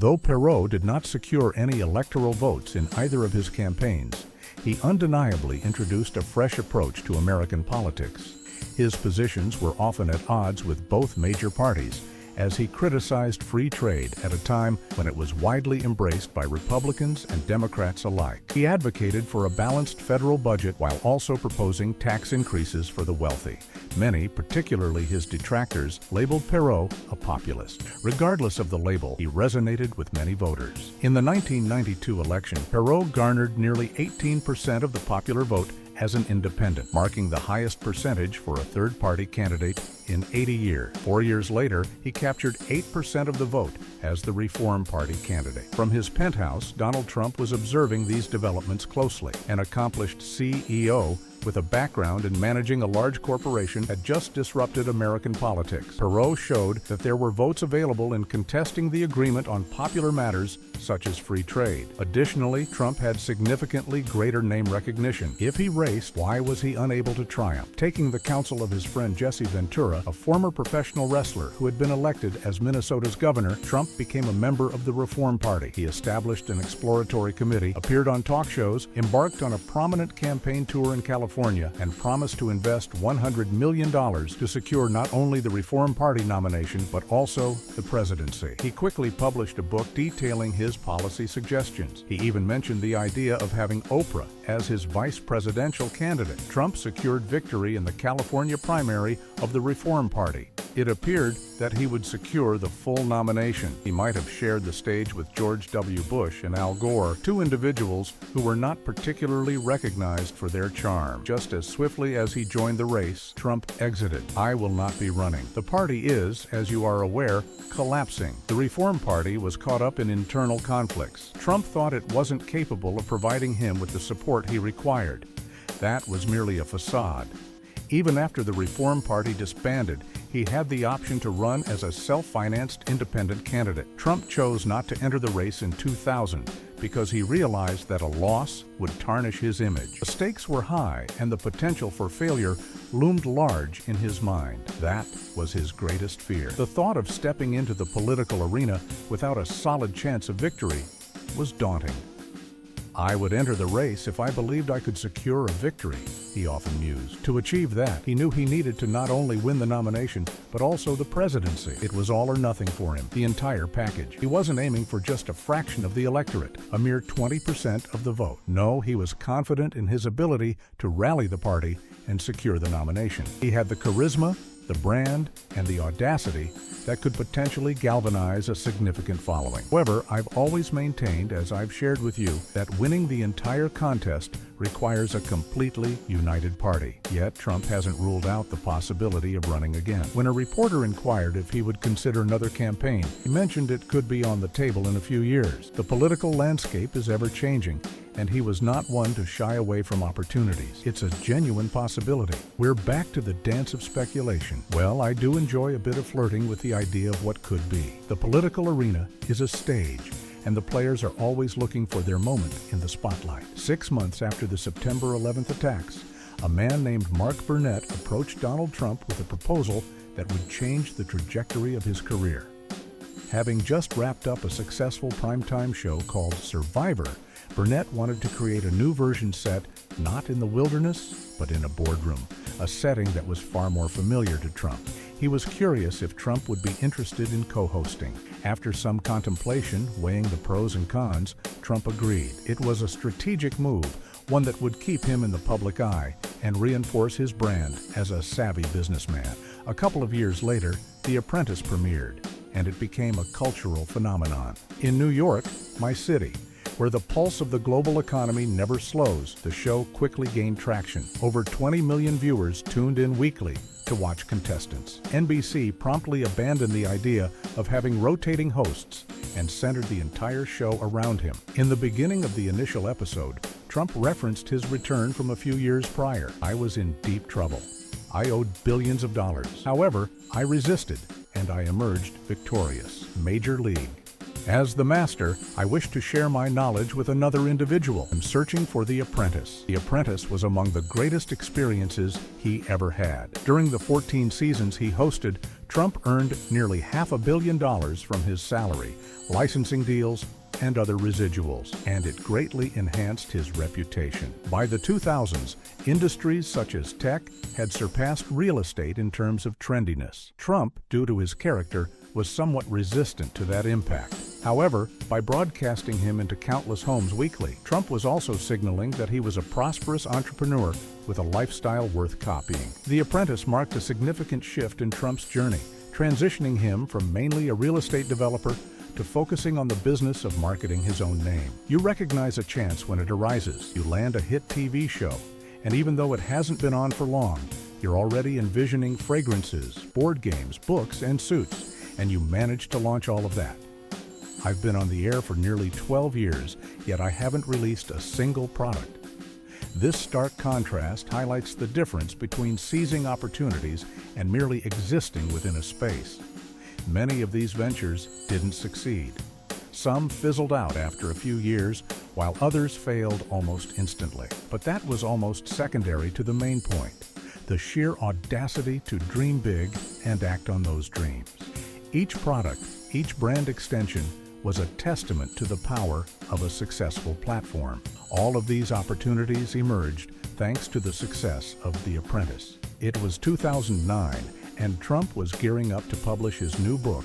Though Perot did not secure any electoral votes in either of his campaigns, he undeniably introduced a fresh approach to American politics. His positions were often at odds with both major parties, as he criticized free trade at a time when it was widely embraced by Republicans and Democrats alike. He advocated for a balanced federal budget while also proposing tax increases for the wealthy. Many, particularly his detractors, labeled Perot a populist. Regardless of the label, he resonated with many voters. In the 1992 election, Perot garnered nearly 18% of the popular vote as an independent, marking the highest percentage for a third-party candidate in 80 years. 4 years later, he captured 8% of the vote as the Reform Party candidate. From his penthouse, Donald Trump was observing these developments closely. An accomplished CEO with a background in managing a large corporation had just disrupted American politics. Perot showed that there were votes available in contesting the agreement on popular matters such as free trade. Additionally, Trump had significantly greater name recognition. If he raced, why was he unable to triumph? Taking the counsel of his friend Jesse Ventura, a former professional wrestler who had been elected as Minnesota's governor, Trump became a member of the Reform Party. He established an exploratory committee, appeared on talk shows, embarked on a prominent campaign tour in California, and promised to invest $100 million to secure not only the Reform Party nomination, but also the presidency. He quickly published a book detailing his policy suggestions. He even mentioned the idea of having Oprah as his vice presidential candidate. Trump secured victory in the California primary of the Reform Party. It appeared that he would secure the full nomination. He might have shared the stage with George W. Bush and Al Gore, two individuals who were not particularly recognized for their charm. Just as swiftly as he joined the race, Trump exited. "I will not be running." The party is, as you are aware, collapsing. The Reform Party was caught up in internal conflicts. Trump thought it wasn't capable of providing him with the support he required. That was merely a facade. Even after the Reform Party disbanded, he had the option to run as a self-financed independent candidate. Trump chose not to enter the race in 2000 because he realized that a loss would tarnish his image. The stakes were high, and the potential for failure loomed large in his mind. That was his greatest fear. The thought of stepping into the political arena without a solid chance of victory was daunting. "I would enter the race if I believed I could secure a victory," he often mused. To achieve that, he knew he needed to not only win the nomination, but also the presidency. It was all or nothing for him, the entire package. He wasn't aiming for just a fraction of the electorate, a mere 20% of the vote. No, he was confident in his ability to rally the party and secure the nomination. He had the charisma, the brand, and the audacity that could potentially galvanize a significant following. However, I've always maintained, as I've shared with you, that winning the entire contest requires a completely united party. Yet, Trump hasn't ruled out the possibility of running again. When a reporter inquired if he would consider another campaign, he mentioned it could be on the table in a few years. The political landscape is ever-changing, and he was not one to shy away from opportunities. It's a genuine possibility. We're back to the dance of speculation. Well, I do enjoy a bit of flirting with the idea of what could be. The political arena is a stage, and the players are always looking for their moment in the spotlight. 6 months after the September 11th attacks, a man named Mark Burnett approached Donald Trump with a proposal that would change the trajectory of his career. Having just wrapped up a successful primetime show called Survivor, Burnett wanted to create a new version set not in the wilderness, but in a boardroom, a setting that was far more familiar to Trump. He was curious if Trump would be interested in co-hosting. After some contemplation, weighing the pros and cons, Trump agreed. It was a strategic move, one that would keep him in the public eye and reinforce his brand as a savvy businessman. A couple of years later, The Apprentice premiered, and it became a cultural phenomenon. In New York, my city, where the pulse of the global economy never slows, the show quickly gained traction. Over 20 million viewers tuned in weekly to watch contestants. NBC promptly abandoned the idea of having rotating hosts and centered the entire show around him. In the beginning of the initial episode, Trump referenced his return from a few years prior. "I was in deep trouble. I owed billions of dollars. However, I resisted, and I emerged victorious. Major League." As the master, I wish to share my knowledge with another individual. I'm searching for the Apprentice. The Apprentice was among the greatest experiences he ever had. During the 14 seasons he hosted, Trump earned nearly $500 million from his salary, licensing deals, and other residuals, and it greatly enhanced his reputation. By the 2000s, industries such as tech had surpassed real estate in terms of trendiness. Trump, due to his character, was somewhat resistant to that impact. However, by broadcasting him into countless homes weekly, Trump was also signaling that he was a prosperous entrepreneur with a lifestyle worth copying. The Apprentice marked a significant shift in Trump's journey, transitioning him from mainly a real estate developer to focusing on the business of marketing his own name. You recognize a chance when it arises. You land a hit TV show, and even though it hasn't been on for long, you're already envisioning fragrances, board games, books, and suits, and you manage to launch all of that. I've been on the air for nearly 12 years, yet I haven't released a single product. This stark contrast highlights the difference between seizing opportunities and merely existing within a space. Many of these ventures didn't succeed. Some fizzled out after a few years, while others failed almost instantly. But that was almost secondary to the main point, the sheer audacity to dream big and act on those dreams. Each product, each brand extension, was a testament to the power of a successful platform. All of these opportunities emerged thanks to the success of The Apprentice. It was 2009, and Trump was gearing up to publish his new book,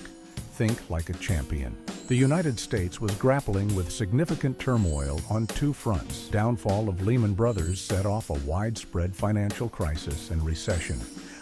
Think Like a Champion. The United States was grappling with significant turmoil on two fronts. Downfall of Lehman Brothers set off a widespread financial crisis and recession,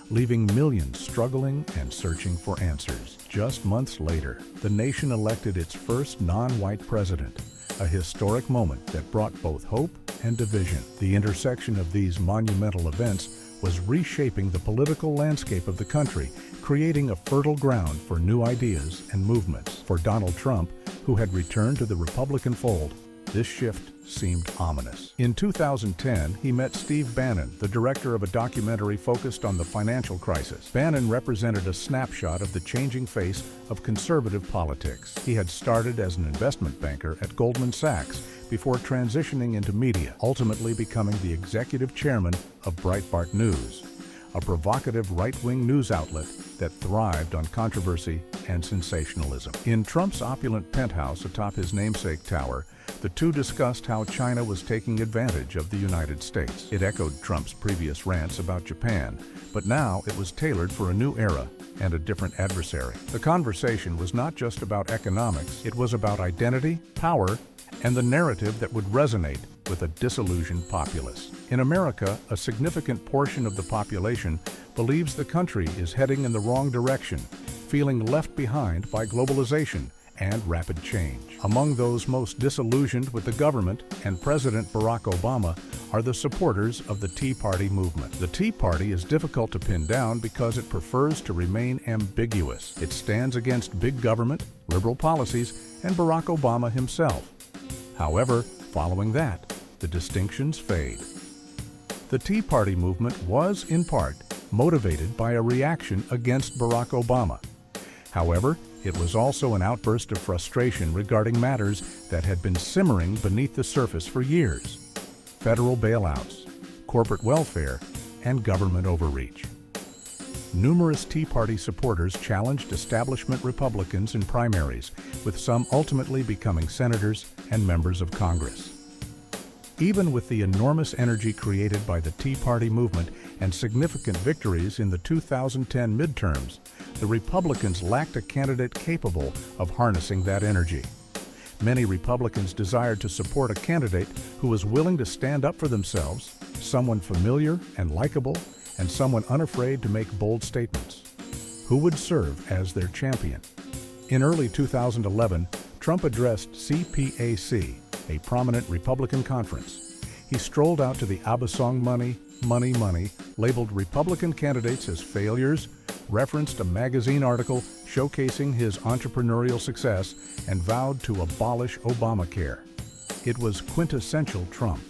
leaving millions struggling and searching for answers. Just months later, the nation elected its first non-white president, a historic moment that brought both hope and division. The intersection of these monumental events was reshaping the political landscape of the country, creating a fertile ground for new ideas and movements. For Donald Trump, who had returned to the Republican fold, this shift seemed ominous. In 2010, he met Steve Bannon, the director of a documentary focused on the financial crisis. Bannon represented a snapshot of the changing face of conservative politics. He had started as an investment banker at Goldman Sachs before transitioning into media, ultimately becoming the executive chairman of Breitbart News, a provocative right-wing news outlet that thrived on controversy and sensationalism. In Trump's opulent penthouse atop his namesake tower, the two discussed how China was taking advantage of the United States. It echoed Trump's previous rants about Japan, but now it was tailored for a new era and a different adversary. The conversation was not just about economics, it was about identity, power, and the narrative that would resonate with a disillusioned populace. In America, a significant portion of the population believes the country is heading in the wrong direction, feeling left behind by globalization and rapid change. Among those most disillusioned with the government and President Barack Obama are the supporters of the Tea Party movement. The Tea Party is difficult to pin down because it prefers to remain ambiguous. It stands against big government, liberal policies, and Barack Obama himself. However, following that, the distinctions fade. The Tea Party movement was, in part, motivated by a reaction against Barack Obama. However, it was also an outburst of frustration regarding matters that had been simmering beneath the surface for years: federal bailouts, corporate welfare, and government overreach. Numerous Tea Party supporters challenged establishment Republicans in primaries, with some ultimately becoming senators and members of Congress. Even with the enormous energy created by the Tea Party movement and significant victories in the 2010 midterms, the Republicans lacked a candidate capable of harnessing that energy. Many Republicans desired to support a candidate who was willing to stand up for themselves, someone familiar and likable, and someone unafraid to make bold statements. Who would serve as their champion? In early 2011, Trump addressed CPAC, a prominent Republican conference. He strolled out to the ABBA Money, Money, Money, labeled Republican candidates as failures, referenced a magazine article showcasing his entrepreneurial success, and vowed to abolish Obamacare. It was quintessential Trump.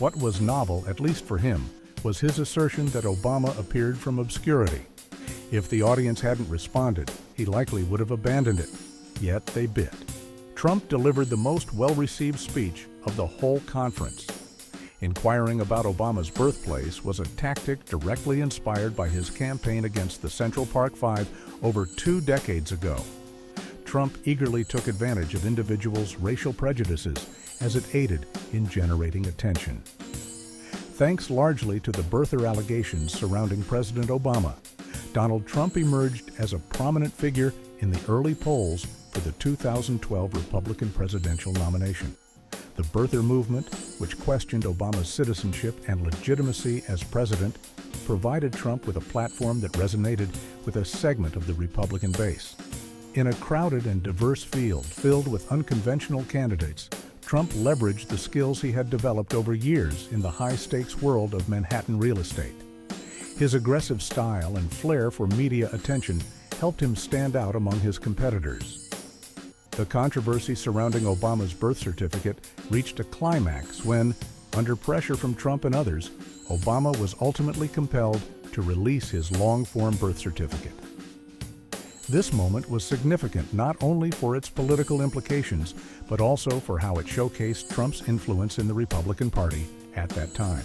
What was novel, at least for him, was his assertion that Obama appeared from obscurity. If the audience hadn't responded, he likely would have abandoned it. Yet they bit. Trump delivered the most well-received speech of the whole conference. Inquiring about Obama's birthplace was a tactic directly inspired by his campaign against the Central Park Five over 2 decades ago. Trump eagerly took advantage of individuals' racial prejudices as it aided in generating attention. Thanks largely to the birther allegations surrounding President Obama, Donald Trump emerged as a prominent figure in the early polls for the 2012 Republican presidential nomination. The birther movement, which questioned Obama's citizenship and legitimacy as president, provided Trump with a platform that resonated with a segment of the Republican base. In a crowded and diverse field filled with unconventional candidates, Trump leveraged the skills he had developed over years in the high-stakes world of Manhattan real estate. His aggressive style and flair for media attention helped him stand out among his competitors. The controversy surrounding Obama's birth certificate reached a climax when, under pressure from Trump and others, Obama was ultimately compelled to release his long-form birth certificate. This moment was significant not only for its political implications, but also for how it showcased Trump's influence in the Republican Party at that time.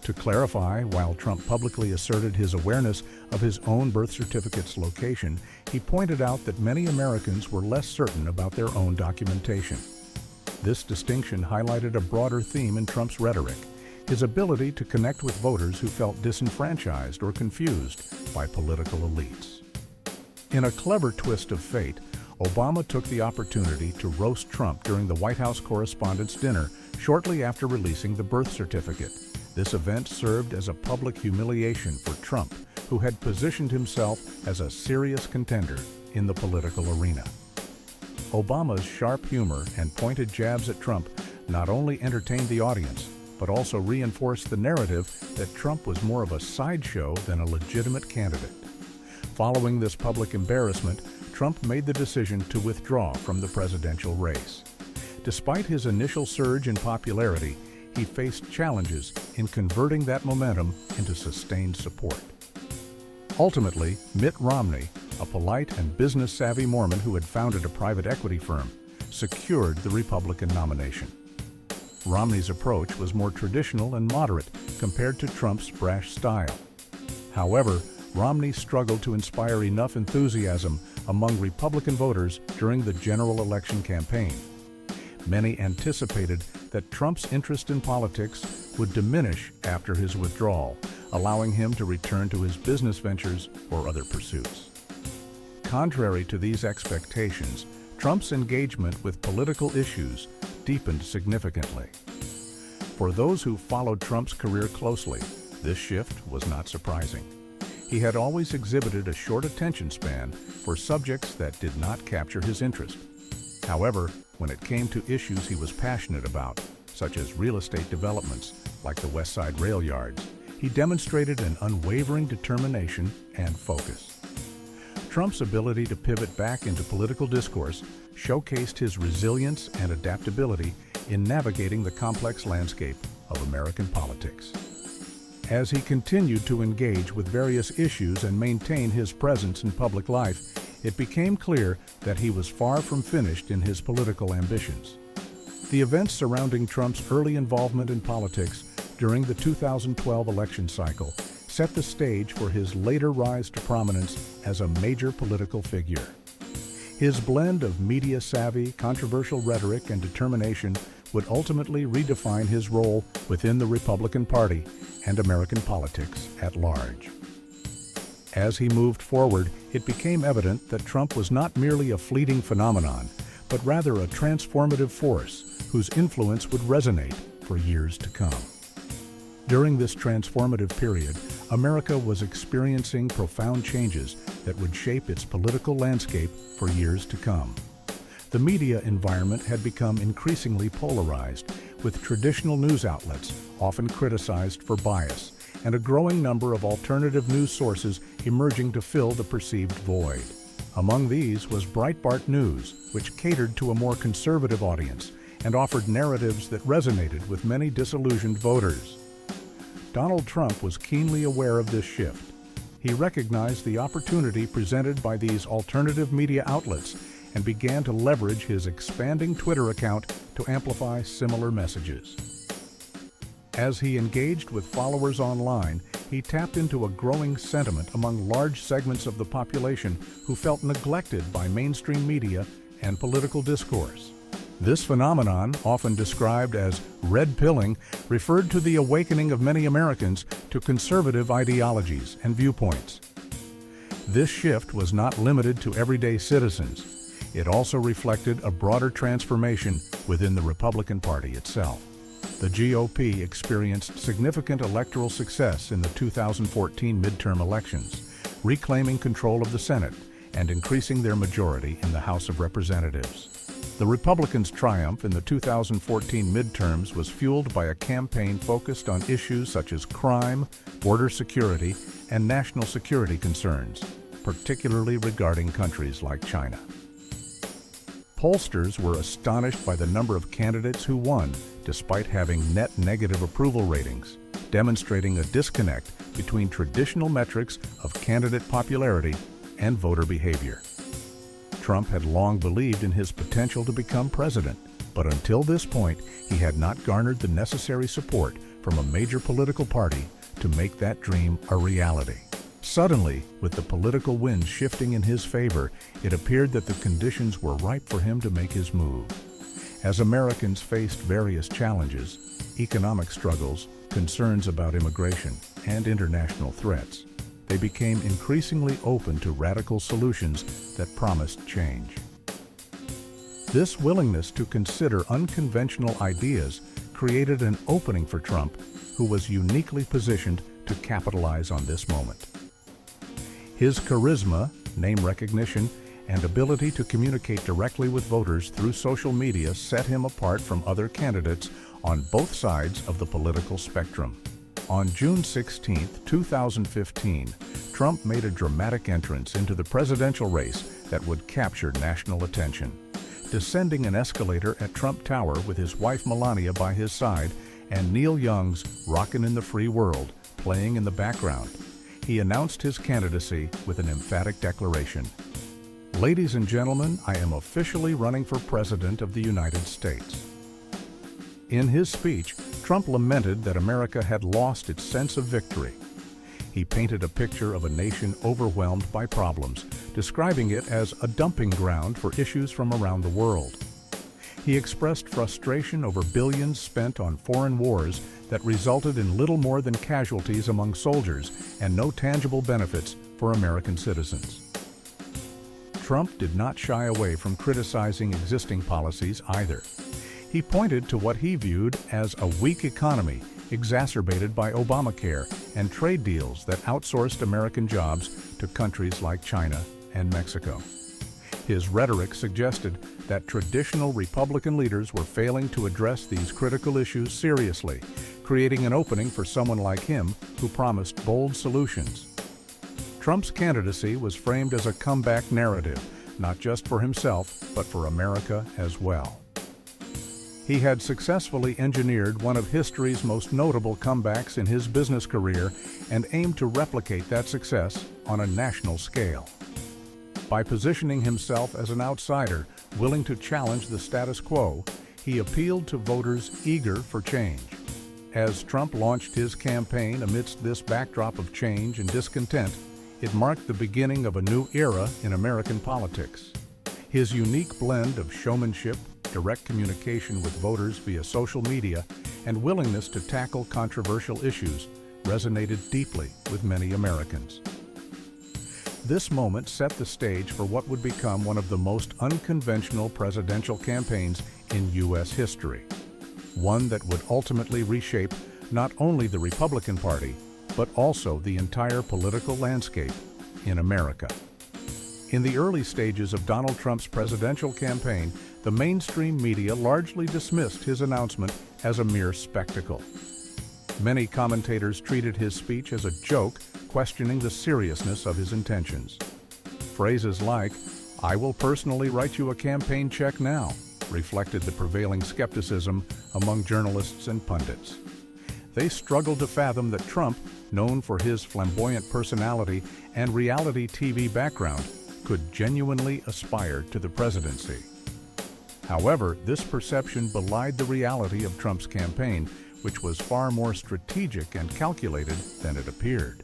To clarify, while Trump publicly asserted his awareness of his own birth certificate's location, he pointed out that many Americans were less certain about their own documentation. This distinction highlighted a broader theme in Trump's rhetoric: his ability to connect with voters who felt disenfranchised or confused by political elites. In a clever twist of fate, Obama took the opportunity to roast Trump during the White House Correspondents' Dinner shortly after releasing the birth certificate. This event served as a public humiliation for Trump, who had positioned himself as a serious contender in the political arena. Obama's sharp humor and pointed jabs at Trump not only entertained the audience, but also reinforced the narrative that Trump was more of a sideshow than a legitimate candidate. Following this public embarrassment, Trump made the decision to withdraw from the presidential race. Despite his initial surge in popularity, he faced challenges in converting that momentum into sustained support. Ultimately, Mitt Romney, a polite and business-savvy Mormon who had founded a private equity firm, secured the Republican nomination. Romney's approach was more traditional and moderate compared to Trump's brash style. However, Romney struggled to inspire enough enthusiasm among Republican voters during the general election campaign. Many anticipated that Trump's interest in politics would diminish after his withdrawal, allowing him to return to his business ventures or other pursuits. Contrary to these expectations, Trump's engagement with political issues deepened significantly. For those who followed Trump's career closely, this shift was not surprising. He had always exhibited a short attention span for subjects that did not capture his interest. However, when it came to issues he was passionate about, such as real estate developments like the West Side rail yards, he demonstrated an unwavering determination and focus. Trump's ability to pivot back into political discourse showcased his resilience and adaptability in navigating the complex landscape of American politics. As he continued to engage with various issues and maintain his presence in public life, it became clear that he was far from finished in his political ambitions. The events surrounding Trump's early involvement in politics during the 2012 election cycle set the stage for his later rise to prominence as a major political figure. His blend of media-savvy, controversial rhetoric, and determination would ultimately redefine his role within the Republican Party and American politics at large. As he moved forward, it became evident that Trump was not merely a fleeting phenomenon, but rather a transformative force whose influence would resonate for years to come. During this transformative period, America was experiencing profound changes that would shape its political landscape for years to come. The media environment had become increasingly polarized, with traditional news outlets often criticized for bias, and a growing number of alternative news sources emerging to fill the perceived void. Among these was Breitbart News, which catered to a more conservative audience and offered narratives that resonated with many disillusioned voters. Donald Trump was keenly aware of this shift. He recognized the opportunity presented by these alternative media outlets and began to leverage his expanding Twitter account to amplify similar messages. As he engaged with followers online, he tapped into a growing sentiment among large segments of the population who felt neglected by mainstream media and political discourse. This phenomenon, often described as red pilling, referred to the awakening of many Americans to conservative ideologies and viewpoints. This shift was not limited to everyday citizens. It also reflected a broader transformation within the Republican Party itself. The GOP experienced significant electoral success in the 2014 midterm elections, reclaiming control of the Senate and increasing their majority in the House of Representatives. The Republicans' triumph in the 2014 midterms was fueled by a campaign focused on issues such as crime, border security, and national security concerns, particularly regarding countries like China. Pollsters were astonished by the number of candidates who won, despite having net negative approval ratings, demonstrating a disconnect between traditional metrics of candidate popularity and voter behavior. Trump had long believed in his potential to become president, but until this point, he had not garnered the necessary support from a major political party to make that dream a reality. Suddenly, with the political winds shifting in his favor, it appeared that the conditions were ripe for him to make his move. As Americans faced various challenges, economic struggles, concerns about immigration, and international threats, they became increasingly open to radical solutions that promised change. This willingness to consider unconventional ideas created an opening for Trump, who was uniquely positioned to capitalize on this moment. His charisma, name recognition, and ability to communicate directly with voters through social media set him apart from other candidates on both sides of the political spectrum. On June 16, 2015, Trump made a dramatic entrance into the presidential race that would capture national attention. Descending an escalator at Trump Tower with his wife Melania by his side and Neil Young's "Rockin' in the Free World" playing in the background, he announced his candidacy with an emphatic declaration. "Ladies and gentlemen, I am officially running for President of the United States." In his speech, Trump lamented that America had lost its sense of victory. He painted a picture of a nation overwhelmed by problems, describing it as a dumping ground for issues from around the world. He expressed frustration over billions spent on foreign wars that resulted in little more than casualties among soldiers and no tangible benefits for American citizens. Trump did not shy away from criticizing existing policies either. He pointed to what he viewed as a weak economy exacerbated by Obamacare and trade deals that outsourced American jobs to countries like China and Mexico. His rhetoric suggested that traditional Republican leaders were failing to address these critical issues seriously, creating an opening for someone like him who promised bold solutions. Trump's candidacy was framed as a comeback narrative, not just for himself, but for America as well. He had successfully engineered one of history's most notable comebacks in his business career and aimed to replicate that success on a national scale. By positioning himself as an outsider, willing to challenge the status quo, he appealed to voters eager for change. As Trump launched his campaign amidst this backdrop of change and discontent, it marked the beginning of a new era in American politics. His unique blend of showmanship, direct communication with voters via social media, and willingness to tackle controversial issues resonated deeply with many Americans. This moment set the stage for what would become one of the most unconventional presidential campaigns in U.S. history, one that would ultimately reshape not only the Republican Party, but also the entire political landscape in America. In the early stages of Donald Trump's presidential campaign, the mainstream media largely dismissed his announcement as a mere spectacle. Many commentators treated his speech as a joke, questioning the seriousness of his intentions. Phrases like, "I will personally write you a campaign check now," reflected the prevailing skepticism among journalists and pundits. They struggled to fathom that Trump, known for his flamboyant personality and reality TV background, could genuinely aspire to the presidency. However, this perception belied the reality of Trump's campaign, which was far more strategic and calculated than it appeared.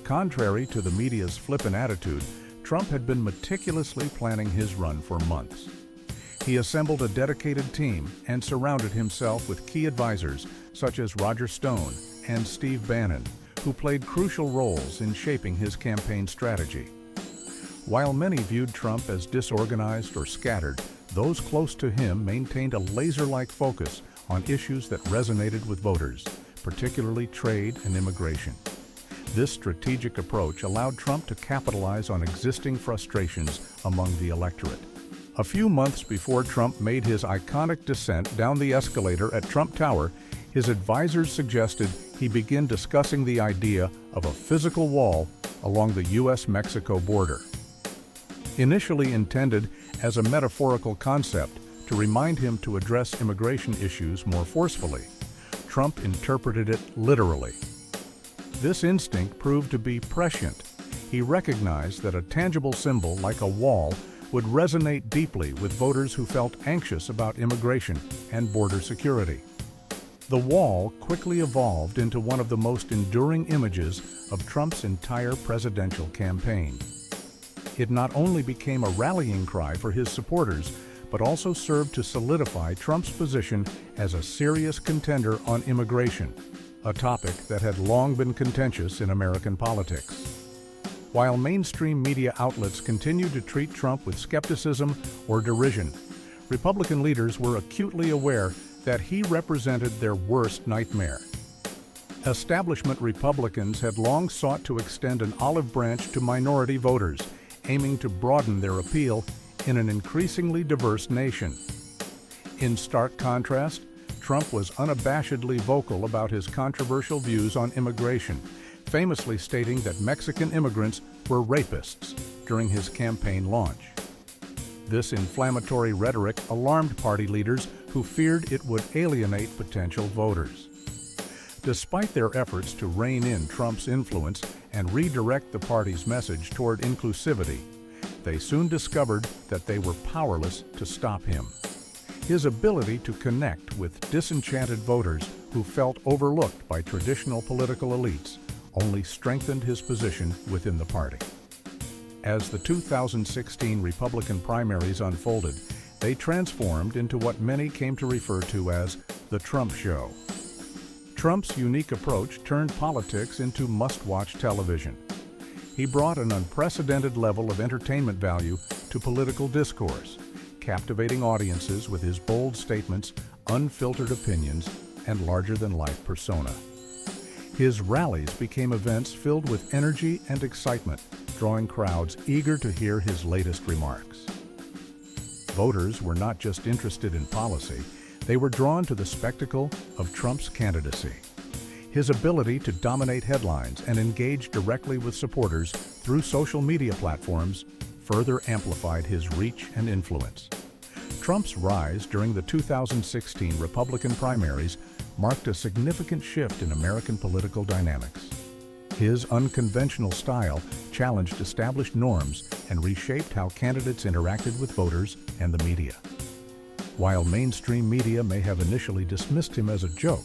Contrary to the media's flippant attitude, Trump had been meticulously planning his run for months. He assembled a dedicated team and surrounded himself with key advisors such as Roger Stone and Steve Bannon, who played crucial roles in shaping his campaign strategy. While many viewed Trump as disorganized or scattered, those close to him maintained a laser-like focus on issues that resonated with voters, particularly trade and immigration. This strategic approach allowed Trump to capitalize on existing frustrations among the electorate. A few months before Trump made his iconic descent down the escalator at Trump Tower, his advisors suggested he begin discussing the idea of a physical wall along the U.S.-Mexico border. Initially intended as a metaphorical concept to remind him to address immigration issues more forcefully, Trump interpreted it literally. This instinct proved to be prescient. He recognized that a tangible symbol like a wall would resonate deeply with voters who felt anxious about immigration and border security. The wall quickly evolved into one of the most enduring images of Trump's entire presidential campaign. It not only became a rallying cry for his supporters, but also served to solidify Trump's position as a serious contender on immigration, a topic that had long been contentious in American politics. While mainstream media outlets continued to treat Trump with skepticism or derision, Republican leaders were acutely aware that he represented their worst nightmare. Establishment Republicans had long sought to extend an olive branch to minority voters, aiming to broaden their appeal in an increasingly diverse nation. In stark contrast, Trump was unabashedly vocal about his controversial views on immigration, famously stating that Mexican immigrants were rapists during his campaign launch. This inflammatory rhetoric alarmed party leaders who feared it would alienate potential voters. Despite their efforts to rein in Trump's influence and redirect the party's message toward inclusivity, they soon discovered that they were powerless to stop him. His ability to connect with disenchanted voters who felt overlooked by traditional political elites only strengthened his position within the party. As the 2016 Republican primaries unfolded, they transformed into what many came to refer to as the Trump Show. Trump's unique approach turned politics into must-watch television. He brought an unprecedented level of entertainment value to political discourse, captivating audiences with his bold statements, unfiltered opinions, and larger-than-life persona. His rallies became events filled with energy and excitement, drawing crowds eager to hear his latest remarks. Voters were not just interested in policy, they were drawn to the spectacle of Trump's candidacy. His ability to dominate headlines and engage directly with supporters through social media platforms further amplified his reach and influence. Trump's rise during the 2016 Republican primaries marked a significant shift in American political dynamics. His unconventional style challenged established norms and reshaped how candidates interacted with voters and the media. While mainstream media may have initially dismissed him as a joke,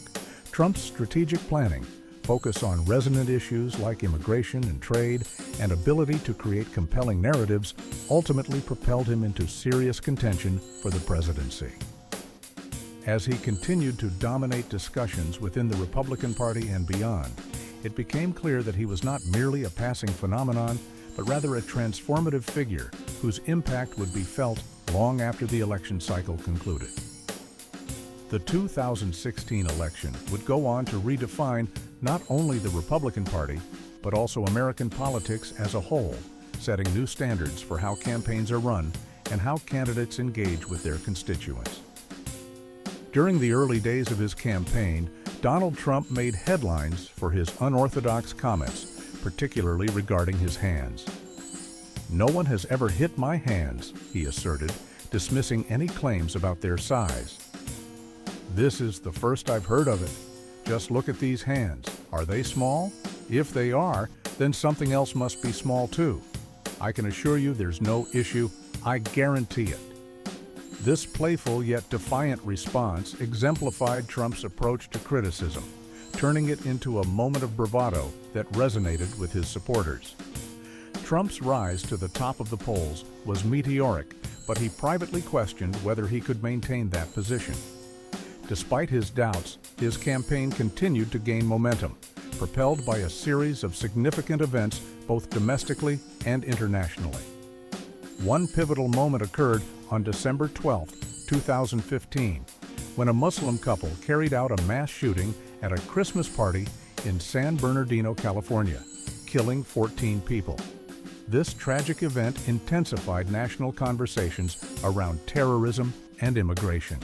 Trump's strategic planning, focus on resonant issues like immigration and trade, and ability to create compelling narratives ultimately propelled him into serious contention for the presidency. As he continued to dominate discussions within the Republican Party and beyond, it became clear that he was not merely a passing phenomenon, but rather a transformative figure whose impact would be felt long after the election cycle concluded. The 2016 election would go on to redefine not only the Republican Party, but also American politics as a whole, setting new standards for how campaigns are run and how candidates engage with their constituents. During the early days of his campaign, Donald Trump made headlines for his unorthodox comments, particularly regarding his hands. "No one has ever hit my hands," he asserted, dismissing any claims about their size. "This is the first I've heard of it. Just look at these hands. Are they small? If they are, then something else must be small too." I can assure you there's no issue. I guarantee it." This playful yet defiant response exemplified Trump's approach to criticism, turning it into a moment of bravado that resonated with his supporters. Trump's rise to the top of the polls was meteoric, but he privately questioned whether he could maintain that position. Despite his doubts, his campaign continued to gain momentum, propelled by a series of significant events both domestically and internationally. One pivotal moment occurred on December 12, 2015, when a Muslim couple carried out a mass shooting at a Christmas party in San Bernardino, California, killing 14 people. This tragic event intensified national conversations around terrorism and immigration.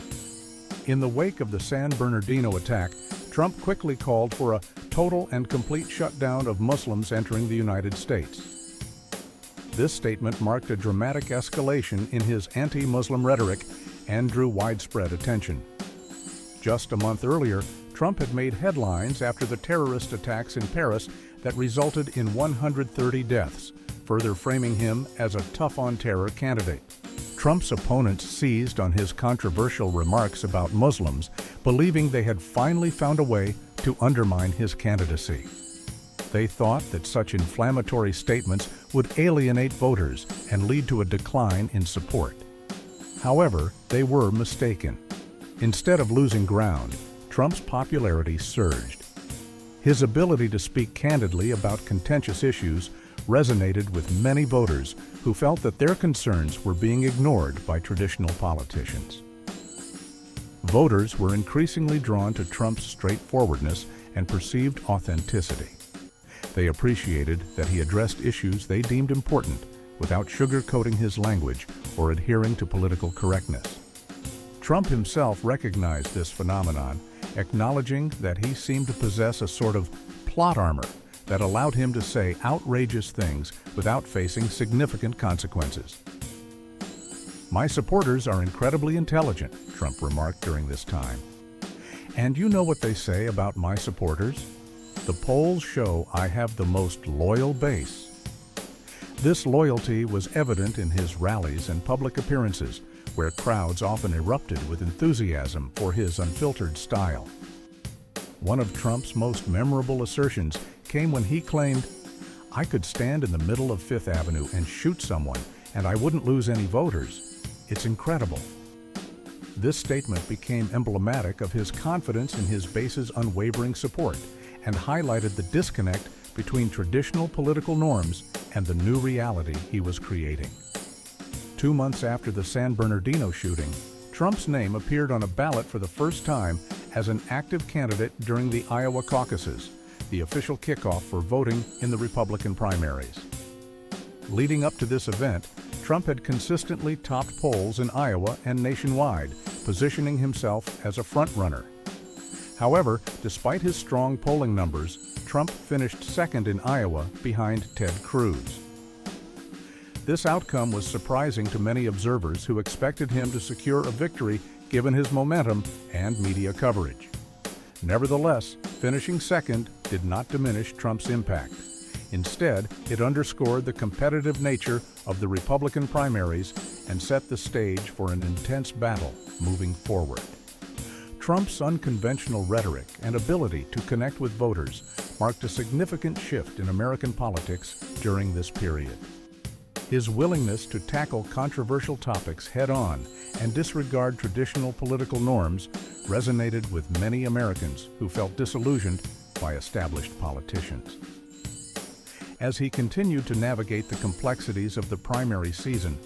In the wake of the San Bernardino attack, Trump quickly called for a total and complete shutdown of Muslims entering the United States. This statement marked a dramatic escalation in his anti-Muslim rhetoric and drew widespread attention. Just a month earlier, Trump had made headlines after the terrorist attacks in Paris that resulted in 130 deaths, further framing him as a tough-on-terror candidate. Trump's opponents seized on his controversial remarks about Muslims, believing they had finally found a way to undermine his candidacy. They thought that such inflammatory statements would alienate voters and lead to a decline in support. However, they were mistaken. Instead of losing ground, Trump's popularity surged. His ability to speak candidly about contentious issues resonated with many voters who felt that their concerns were being ignored by traditional politicians. Voters were increasingly drawn to Trump's straightforwardness and perceived authenticity. They appreciated that he addressed issues they deemed important without sugarcoating his language or adhering to political correctness. Trump himself recognized this phenomenon, acknowledging that he seemed to possess a sort of plot armor that allowed him to say outrageous things without facing significant consequences. "My supporters are incredibly intelligent," Trump remarked during this time. "And you know what they say about my supporters? The polls show I have the most loyal base." This loyalty was evident in his rallies and public appearances, where crowds often erupted with enthusiasm for his unfiltered style. One of Trump's most memorable assertions came when he claimed, "I could stand in the middle of Fifth Avenue and shoot someone, and I wouldn't lose any voters. It's incredible." This statement became emblematic of his confidence in his base's unwavering support and highlighted the disconnect between traditional political norms and the new reality he was creating. 2 months after the San Bernardino shooting, Trump's name appeared on a ballot for the first time as an active candidate during the Iowa caucuses, the official kickoff for voting in the Republican primaries. Leading up to this event, Trump had consistently topped polls in Iowa and nationwide, positioning himself as a frontrunner. However, despite his strong polling numbers, Trump finished second in Iowa behind Ted Cruz. This outcome was surprising to many observers who expected him to secure a victory given his momentum and media coverage. Nevertheless, finishing second did not diminish Trump's impact. Instead, it underscored the competitive nature of the Republican primaries and set the stage for an intense battle moving forward. Trump's unconventional rhetoric and ability to connect with voters marked a significant shift in American politics during this period. His willingness to tackle controversial topics head-on and disregard traditional political norms resonated with many Americans who felt disillusioned by established politicians. As he continued to navigate the complexities of the primary season,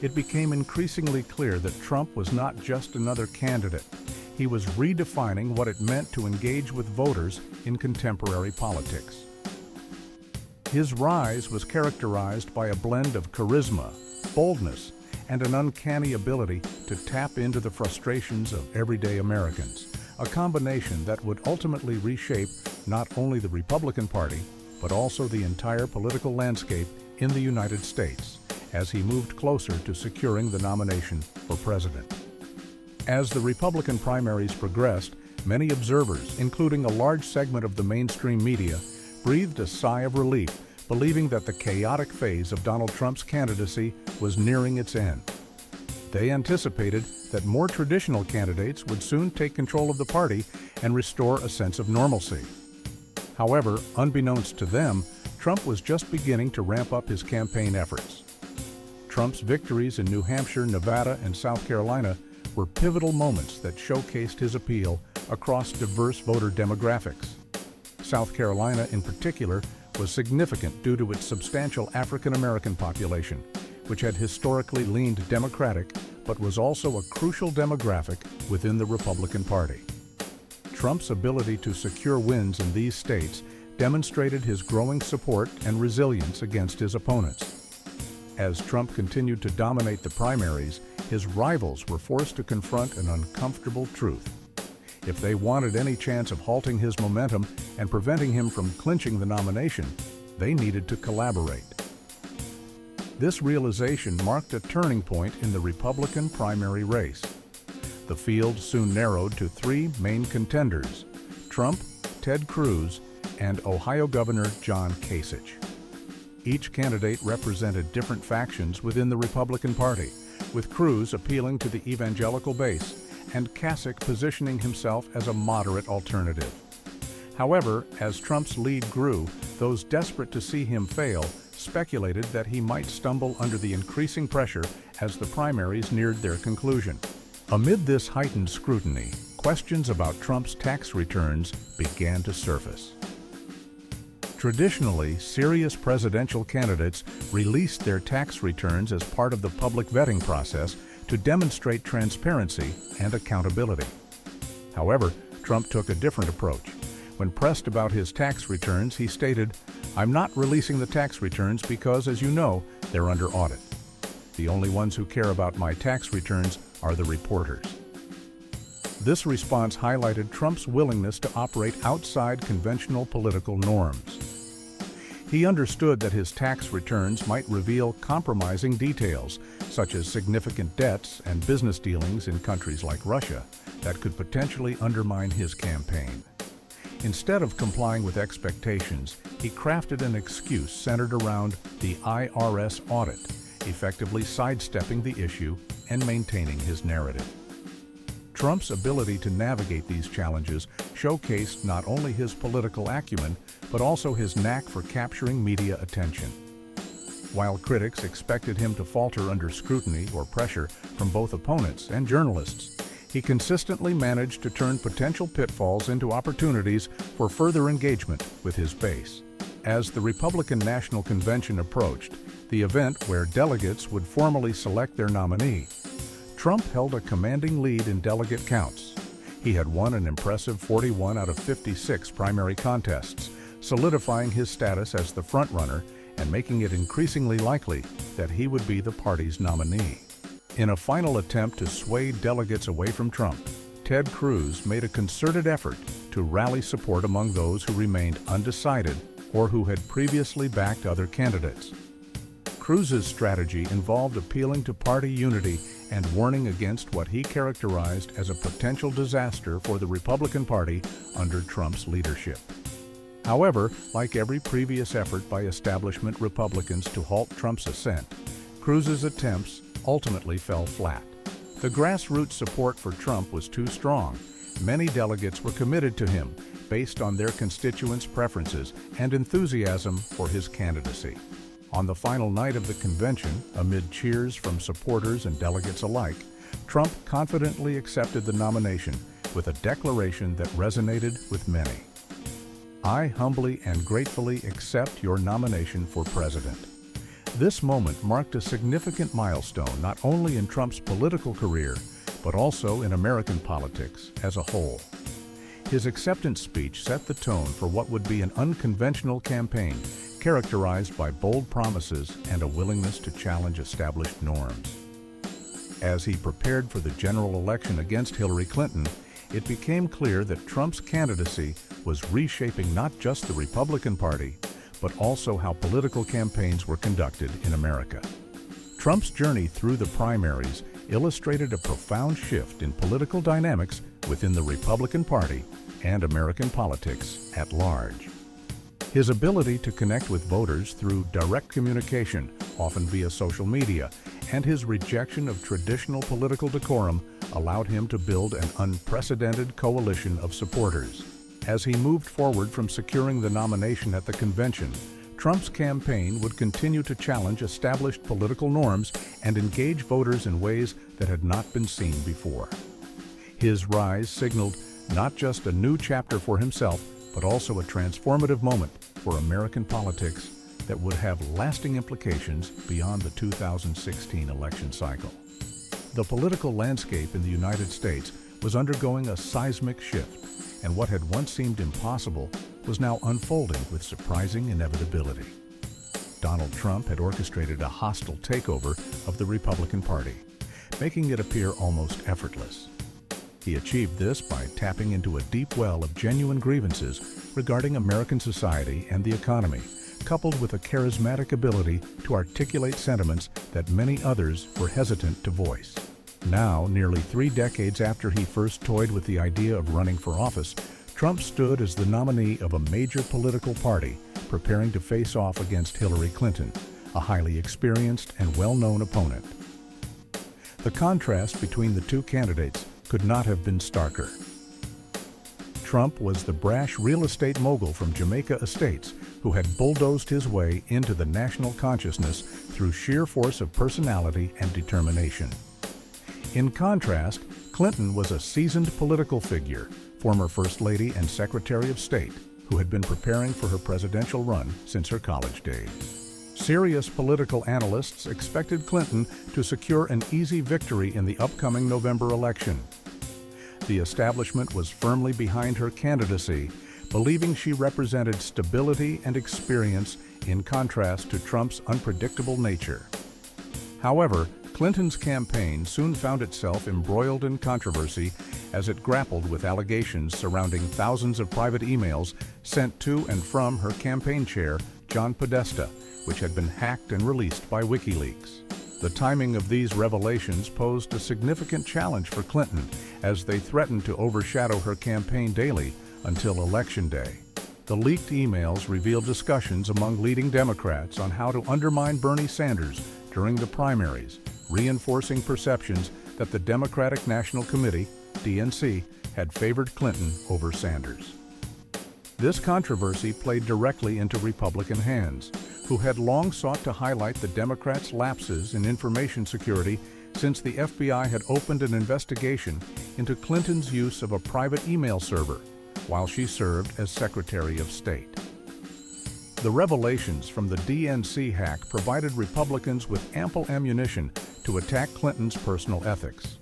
it became increasingly clear that Trump was not just another candidate. He was redefining what it meant to engage with voters in contemporary politics. His rise was characterized by a blend of charisma, boldness, and an uncanny ability to tap into the frustrations of everyday Americans, a combination that would ultimately reshape not only the Republican Party, but also the entire political landscape in the United States as he moved closer to securing the nomination for president. As the Republican primaries progressed, many observers, including a large segment of the mainstream media, breathed a sigh of relief, believing that the chaotic phase of Donald Trump's candidacy was nearing its end. They anticipated that more traditional candidates would soon take control of the party and restore a sense of normalcy. However, unbeknownst to them, Trump was just beginning to ramp up his campaign efforts. Trump's victories in New Hampshire, Nevada, and South Carolina were pivotal moments that showcased his appeal across diverse voter demographics. South Carolina, in particular, was significant due to its substantial African American population, which had historically leaned Democratic but was also a crucial demographic within the Republican Party. Trump's ability to secure wins in these states demonstrated his growing support and resilience against his opponents. As Trump continued to dominate the primaries, his rivals were forced to confront an uncomfortable truth. If they wanted any chance of halting his momentum and preventing him from clinching the nomination, they needed to collaborate. This realization marked a turning point in the Republican primary race. The field soon narrowed to three main contenders: Trump, Ted Cruz, and Ohio Governor John Kasich. Each candidate represented different factions within the Republican Party, with Cruz appealing to the evangelical base and Kasich positioning himself as a moderate alternative. However, as Trump's lead grew, those desperate to see him fail speculated that he might stumble under the increasing pressure as the primaries neared their conclusion. Amid this heightened scrutiny, questions about Trump's tax returns began to surface. Traditionally, serious presidential candidates released their tax returns as part of the public vetting process to demonstrate transparency and accountability. However, Trump took a different approach. When pressed about his tax returns, he stated, "I'm not releasing the tax returns because, as you know, they're under audit. The only ones who care about my tax returns are the reporters." This response highlighted Trump's willingness to operate outside conventional political norms. He understood that his tax returns might reveal compromising details, such as significant debts and business dealings in countries like Russia, that could potentially undermine his campaign. Instead of complying with expectations, he crafted an excuse centered around the IRS audit, effectively sidestepping the issue and maintaining his narrative. Trump's ability to navigate these challenges showcased not only his political acumen, but also his knack for capturing media attention. While critics expected him to falter under scrutiny or pressure from both opponents and journalists, he consistently managed to turn potential pitfalls into opportunities for further engagement with his base. As the Republican National Convention approached, the event where delegates would formally select their nominee, Trump held a commanding lead in delegate counts. He had won an impressive 41 out of 56 primary contests, solidifying his status as the frontrunner and making it increasingly likely that he would be the party's nominee. In a final attempt to sway delegates away from Trump, Ted Cruz made a concerted effort to rally support among those who remained undecided or who had previously backed other candidates. Cruz's strategy involved appealing to party unity and warning against what he characterized as a potential disaster for the Republican Party under Trump's leadership. However, like every previous effort by establishment Republicans to halt Trump's ascent, Cruz's attempts ultimately fell flat. The grassroots support for Trump was too strong. Many delegates were committed to him based on their constituents' preferences and enthusiasm for his candidacy. On the final night of the convention, amid cheers from supporters and delegates alike, Trump confidently accepted the nomination with a declaration that resonated with many. "I humbly and gratefully accept your nomination for president." This moment marked a significant milestone not only in Trump's political career, but also in American politics as a whole. His acceptance speech set the tone for what would be an unconventional campaign characterized by bold promises and a willingness to challenge established norms. As he prepared for the general election against Hillary Clinton, it became clear that Trump's candidacy was reshaping not just the Republican Party, but also how political campaigns were conducted in America. Trump's journey through the primaries illustrated a profound shift in political dynamics within the Republican Party and American politics at large. His ability to connect with voters through direct communication, often via social media, and his rejection of traditional political decorum allowed him to build an unprecedented coalition of supporters. As he moved forward from securing the nomination at the convention, Trump's campaign would continue to challenge established political norms and engage voters in ways that had not been seen before. His rise signaled not just a new chapter for himself, but also a transformative moment for American politics that would have lasting implications beyond the 2016 election cycle. The political landscape in the United States was undergoing a seismic shift, and what had once seemed impossible was now unfolding with surprising inevitability. Donald Trump had orchestrated a hostile takeover of the Republican Party, making it appear almost effortless. He achieved this by tapping into a deep well of genuine grievances regarding American society and the economy, coupled with a charismatic ability to articulate sentiments that many others were hesitant to voice. Now, nearly 3 decades after he first toyed with the idea of running for office, Trump stood as the nominee of a major political party preparing to face off against Hillary Clinton, a highly experienced and well-known opponent. The contrast between the two candidates could not have been starker. Trump was the brash real estate mogul from Jamaica Estates who had bulldozed his way into the national consciousness through sheer force of personality and determination. In contrast, Clinton was a seasoned political figure, former First Lady and Secretary of State, who had been preparing for her presidential run since her college days. Serious political analysts expected Clinton to secure an easy victory in the upcoming November election. The establishment was firmly behind her candidacy, believing she represented stability and experience in contrast to Trump's unpredictable nature. However, Clinton's campaign soon found itself embroiled in controversy as it grappled with allegations surrounding thousands of private emails sent to and from her campaign chair, John Podesta, which had been hacked and released by WikiLeaks. The timing of these revelations posed a significant challenge for Clinton as they threatened to overshadow her campaign daily until Election Day. The leaked emails revealed discussions among leading Democrats on how to undermine Bernie Sanders during the primaries, reinforcing perceptions that the Democratic National Committee, DNC, had favored Clinton over Sanders. This controversy played directly into Republican hands, who had long sought to highlight the Democrats' lapses in information security since the FBI had opened an investigation into Clinton's use of a private email server while she served as Secretary of State. The revelations from the DNC hack provided Republicans with ample ammunition to attack Clinton's personal ethics.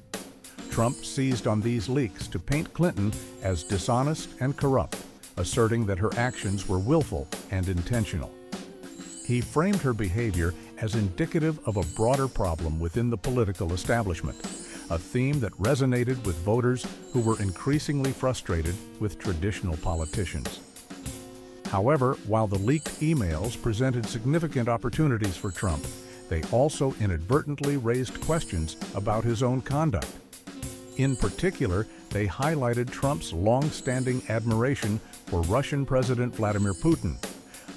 Trump seized on these leaks to paint Clinton as dishonest and corrupt, asserting that her actions were willful and intentional. He framed her behavior as indicative of a broader problem within the political establishment, a theme that resonated with voters who were increasingly frustrated with traditional politicians. However, while the leaked emails presented significant opportunities for Trump, they also inadvertently raised questions about his own conduct. In particular, they highlighted Trump's long-standing admiration for Russian President Vladimir Putin,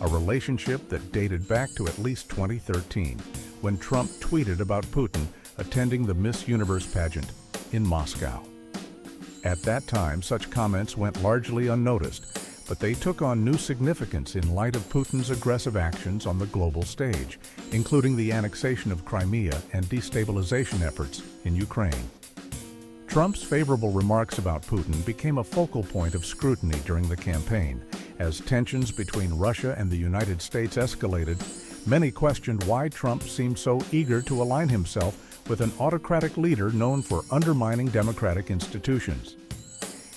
a relationship that dated back to at least 2013, when Trump tweeted about Putin attending the Miss Universe pageant in Moscow. At that time, such comments went largely unnoticed, but they took on new significance in light of Putin's aggressive actions on the global stage, including the annexation of Crimea and destabilization efforts in Ukraine. Trump's favorable remarks about Putin became a focal point of scrutiny during the campaign. As tensions between Russia and the United States escalated, many questioned why Trump seemed so eager to align himself with an autocratic leader known for undermining democratic institutions.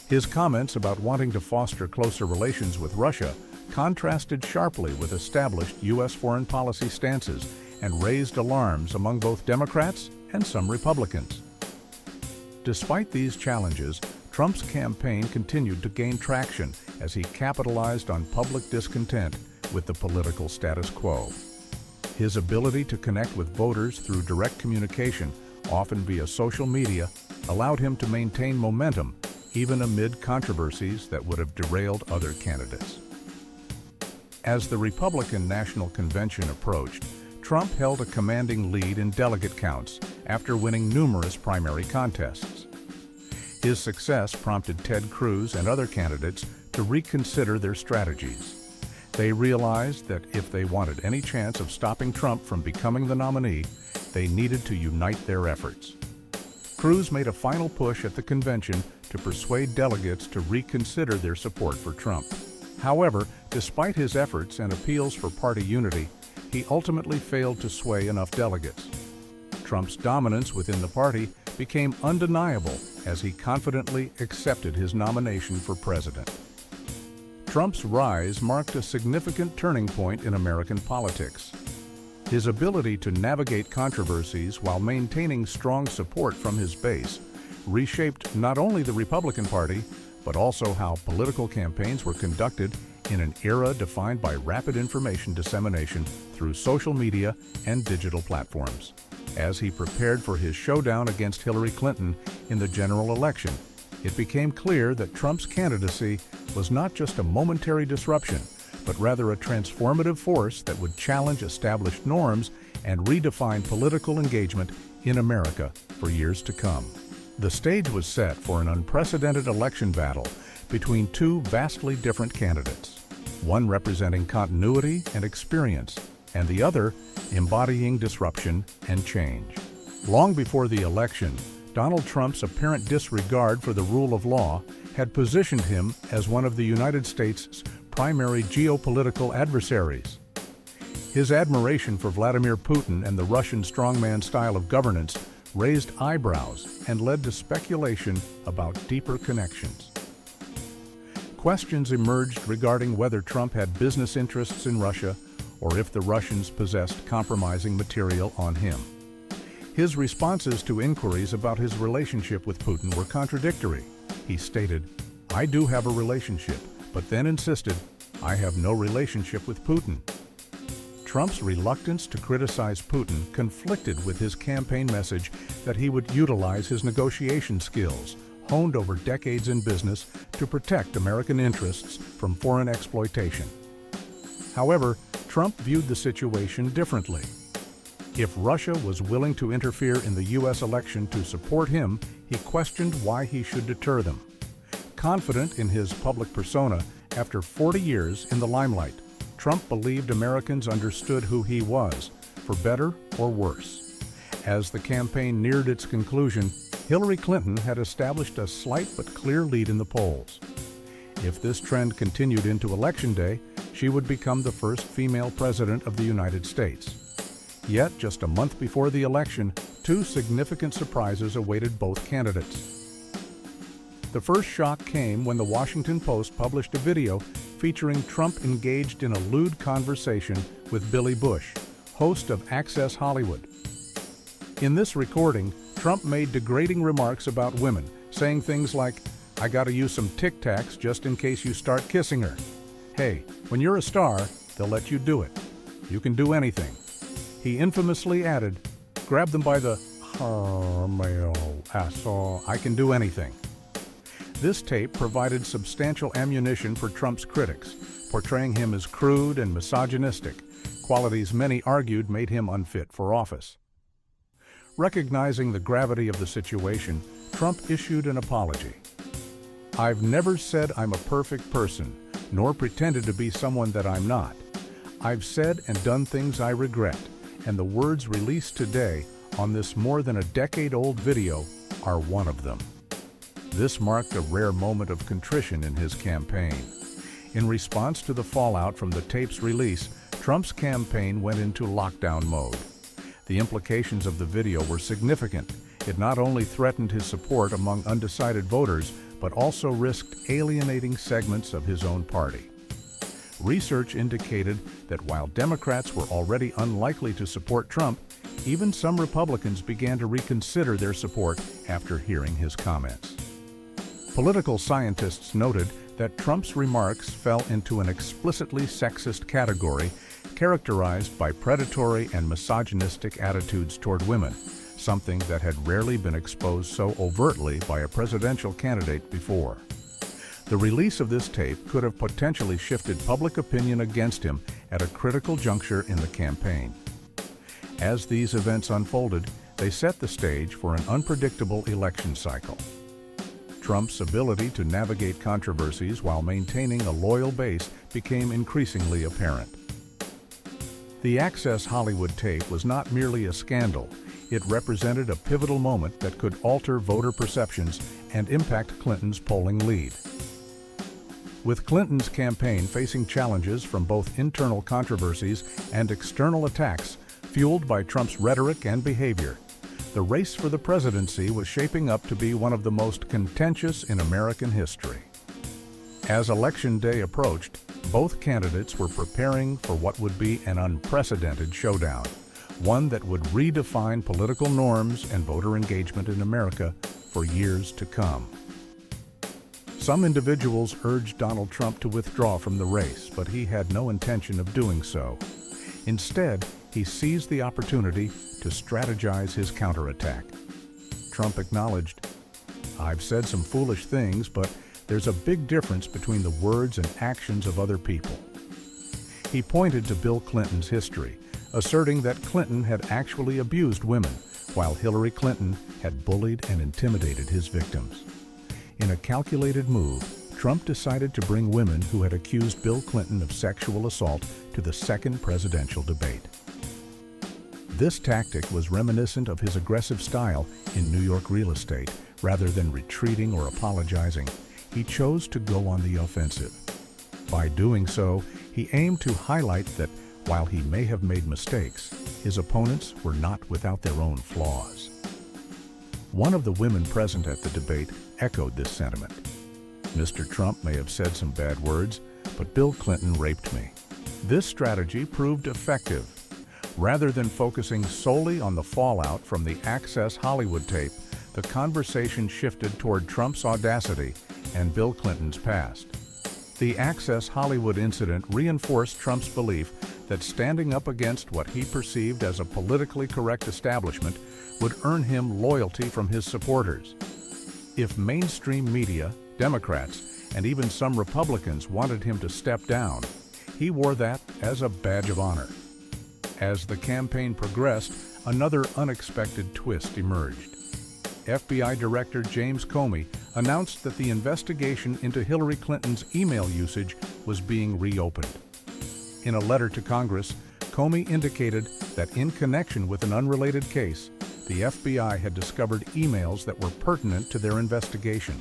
His comments about wanting to foster closer relations with Russia contrasted sharply with established U.S. foreign policy stances and raised alarms among both Democrats and some Republicans. Despite these challenges, Trump's campaign continued to gain traction as he capitalized on public discontent with the political status quo. His ability to connect with voters through direct communication, often via social media, allowed him to maintain momentum even amid controversies that would have derailed other candidates. As the Republican National Convention approached, Trump held a commanding lead in delegate counts after winning numerous primary contests. His success prompted Ted Cruz and other candidates to reconsider their strategies. They realized that if they wanted any chance of stopping Trump from becoming the nominee, they needed to unite their efforts. Cruz made a final push at the convention to persuade delegates to reconsider their support for Trump. However, despite his efforts and appeals for party unity, he ultimately failed to sway enough delegates. Trump's dominance within the party became undeniable as he confidently accepted his nomination for president. Trump's rise marked a significant turning point in American politics. His ability to navigate controversies while maintaining strong support from his base reshaped not only the Republican Party, but also how political campaigns were conducted in an era defined by rapid information dissemination through social media and digital platforms. As he prepared for his showdown against Hillary Clinton in the general election, it became clear that Trump's candidacy was not just a momentary disruption, but rather a transformative force that would challenge established norms and redefine political engagement in America for years to come. The stage was set for an unprecedented election battle between two vastly different candidates, one representing continuity and experience, and the other embodying disruption and change. Long before the election, Donald Trump's apparent disregard for the rule of law had positioned him as one of the United States' primary geopolitical adversaries. His admiration for Vladimir Putin and the Russian strongman style of governance raised eyebrows and led to speculation about deeper connections. Questions emerged regarding whether Trump had business interests in Russia or if the Russians possessed compromising material on him. His responses to inquiries about his relationship with Putin were contradictory. He stated, "I do have a relationship," but then insisted, "I have no relationship with Putin." Trump's reluctance to criticize Putin conflicted with his campaign message that he would utilize his negotiation skills, honed over decades in business, to protect American interests from foreign exploitation. However, Trump viewed the situation differently. If Russia was willing to interfere in the U.S. election to support him, he questioned why he should deter them. Confident in his public persona, after 40 years in the limelight, Trump believed Americans understood who he was, for better or worse. As the campaign neared its conclusion, Hillary Clinton had established a slight but clear lead in the polls. If this trend continued into Election Day, she would become the first female president of the United States. Yet, just a month before the election, two significant surprises awaited both candidates. The first shock came when the Washington Post published a video featuring Trump engaged in a lewd conversation with Billy Bush, host of Access Hollywood. In this recording, Trump made degrading remarks about women, saying things like, "I gotta use some Tic Tacs just in case you start kissing her. Hey, when you're a star, they'll let you do it. You can do anything." He infamously added, "Grab them by the I can do anything." This tape provided substantial ammunition for Trump's critics, portraying him as crude and misogynistic, qualities many argued made him unfit for office. Recognizing the gravity of the situation, Trump issued an apology. "I've never said I'm a perfect person, nor pretended to be someone that I'm not. I've said and done things I regret, and the words released today on this more than a decade-old video are one of them." This marked a rare moment of contrition in his campaign. In response to the fallout from the tape's release, Trump's campaign went into lockdown mode. The implications of the video were significant. It not only threatened his support among undecided voters, but also risked alienating segments of his own party. Research indicated that while Democrats were already unlikely to support Trump, even some Republicans began to reconsider their support after hearing his comments. Political scientists noted that Trump's remarks fell into an explicitly sexist category characterized by predatory and misogynistic attitudes toward women, something that had rarely been exposed so overtly by a presidential candidate before. The release of this tape could have potentially shifted public opinion against him at a critical juncture in the campaign. As these events unfolded, they set the stage for an unpredictable election cycle. Trump's ability to navigate controversies while maintaining a loyal base became increasingly apparent. The Access Hollywood tape was not merely a scandal, it represented a pivotal moment that could alter voter perceptions and impact Clinton's polling lead. With Clinton's campaign facing challenges from both internal controversies and external attacks fueled by Trump's rhetoric and behavior, the race for the presidency was shaping up to be one of the most contentious in American history. As Election Day approached, both candidates were preparing for what would be an unprecedented showdown, one that would redefine political norms and voter engagement in America for years to come. Some individuals urged Donald Trump to withdraw from the race, but he had no intention of doing so. Instead, he seized the opportunity to strategize his counterattack. Trump acknowledged, "I've said some foolish things, but there's a big difference between the words and actions of other people." He pointed to Bill Clinton's history, asserting that Clinton had actually abused women, while Hillary Clinton had bullied and intimidated his victims. In a calculated move, Trump decided to bring women who had accused Bill Clinton of sexual assault to the second presidential debate. This tactic was reminiscent of his aggressive style in New York real estate. Rather than retreating or apologizing, he chose to go on the offensive. By doing so, he aimed to highlight that while he may have made mistakes, his opponents were not without their own flaws. One of the women present at the debate echoed this sentiment. "Mr. Trump may have said some bad words, but Bill Clinton raped me." This strategy proved effective. Rather than focusing solely on the fallout from the Access Hollywood tape, the conversation shifted toward Trump's audacity and Bill Clinton's past. The Access Hollywood incident reinforced Trump's belief that standing up against what he perceived as a politically correct establishment would earn him loyalty from his supporters. If mainstream media, Democrats, and even some Republicans wanted him to step down, he wore that as a badge of honor. As the campaign progressed, another unexpected twist emerged. FBI Director James Comey announced that the investigation into Hillary Clinton's email usage was being reopened. In a letter to Congress, Comey indicated that in connection with an unrelated case, the FBI had discovered emails that were pertinent to their investigation.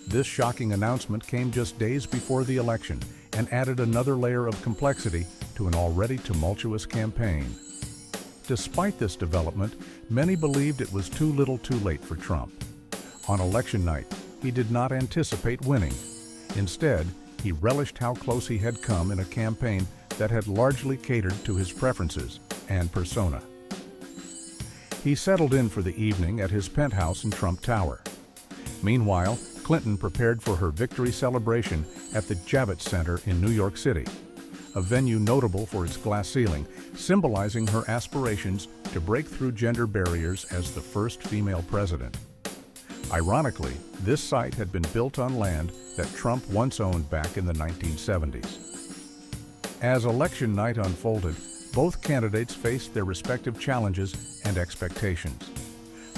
This shocking announcement came just days before the election and added another layer of complexity to an already tumultuous campaign. Despite this development, many believed it was too little too late for Trump. On election night, he did not anticipate winning. Instead, he relished how close he had come in a campaign that had largely catered to his preferences and persona. He settled in for the evening at his penthouse in Trump Tower. Meanwhile, Clinton prepared for her victory celebration at the Javits Center in New York City, a venue notable for its glass ceiling, symbolizing her aspirations to break through gender barriers as the first female president. Ironically, this site had been built on land that Trump once owned back in the 1970s. As election night unfolded, both candidates faced their respective challenges and expectations.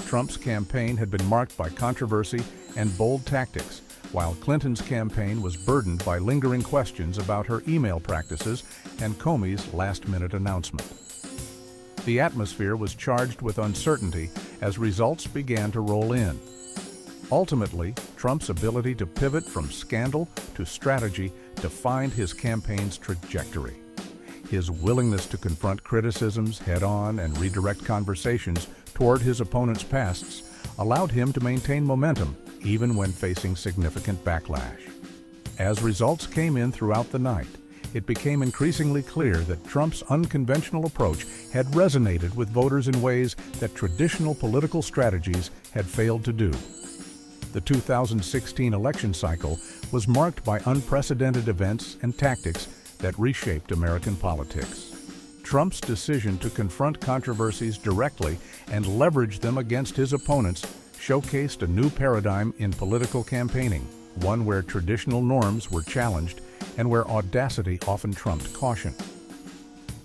Trump's campaign had been marked by controversy and bold tactics, while Clinton's campaign was burdened by lingering questions about her email practices and Comey's last-minute announcement. The atmosphere was charged with uncertainty as results began to roll in. Ultimately, Trump's ability to pivot from scandal to strategy defined his campaign's trajectory. His willingness to confront criticisms head-on and redirect conversations toward his opponent's pasts allowed him to maintain momentum even when facing significant backlash. As results came in throughout the night, it became increasingly clear that Trump's unconventional approach had resonated with voters in ways that traditional political strategies had failed to do. The 2016 election cycle was marked by unprecedented events and tactics that reshaped American politics. Trump's decision to confront controversies directly and leverage them against his opponents showcased a new paradigm in political campaigning, one where traditional norms were challenged and where audacity often trumped caution.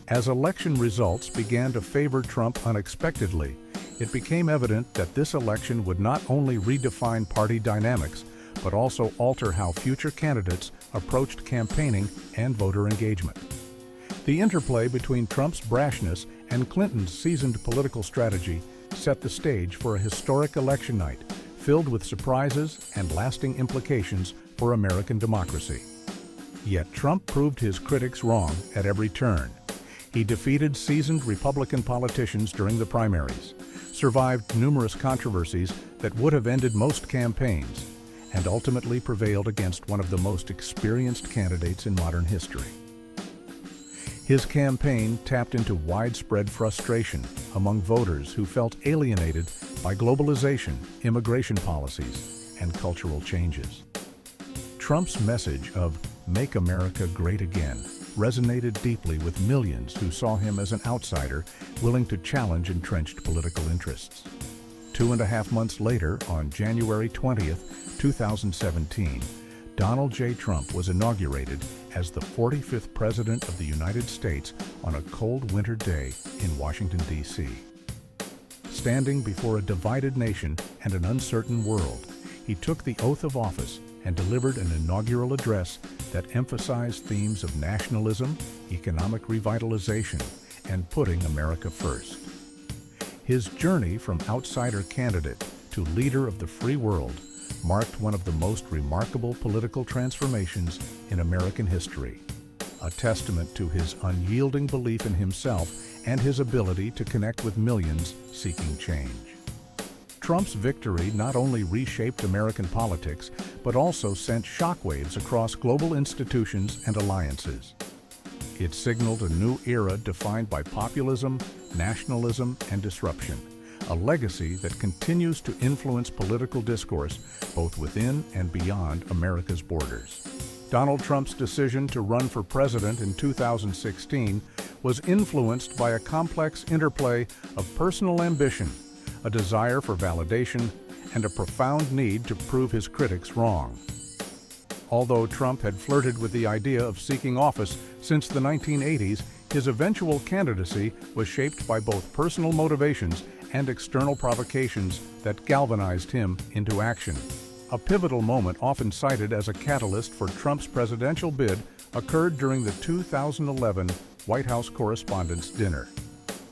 As election results began to favor Trump unexpectedly, it became evident that this election would not only redefine party dynamics, but also alter how future candidates approached campaigning and voter engagement. The interplay between Trump's brashness and Clinton's seasoned political strategy set the stage for a historic election night filled with surprises and lasting implications for American democracy. Yet Trump proved his critics wrong at every turn. He defeated seasoned Republican politicians during the primaries, survived numerous controversies that would have ended most campaigns, and ultimately prevailed against one of the most experienced candidates in modern history. His campaign tapped into widespread frustration among voters who felt alienated by globalization, immigration policies, and cultural changes. Trump's message of "Make America Great Again" resonated deeply with millions who saw him as an outsider willing to challenge entrenched political interests. 2.5 months later, on January 20th, 2017, Donald J. Trump was inaugurated as the 45th President of the United States on a cold winter day in Washington, D.C. Standing before a divided nation and an uncertain world, he took the oath of office and delivered an inaugural address that emphasized themes of nationalism, economic revitalization, and putting America first. His journey from outsider candidate to leader of the free world marked one of the most remarkable political transformations in American history, a testament to his unyielding belief in himself and his ability to connect with millions seeking change. Trump's victory not only reshaped American politics, but also sent shockwaves across global institutions and alliances. It signaled a new era defined by populism, nationalism, and disruption, a legacy that continues to influence political discourse both within and beyond America's borders. Donald Trump's decision to run for president in 2016 was influenced by a complex interplay of personal ambition, a desire for validation, and a profound need to prove his critics wrong. Although Trump had flirted with the idea of seeking office since the 1980s, his eventual candidacy was shaped by both personal motivations and external provocations that galvanized him into action. A pivotal moment often cited as a catalyst for Trump's presidential bid occurred during the 2011 White House Correspondents' Dinner.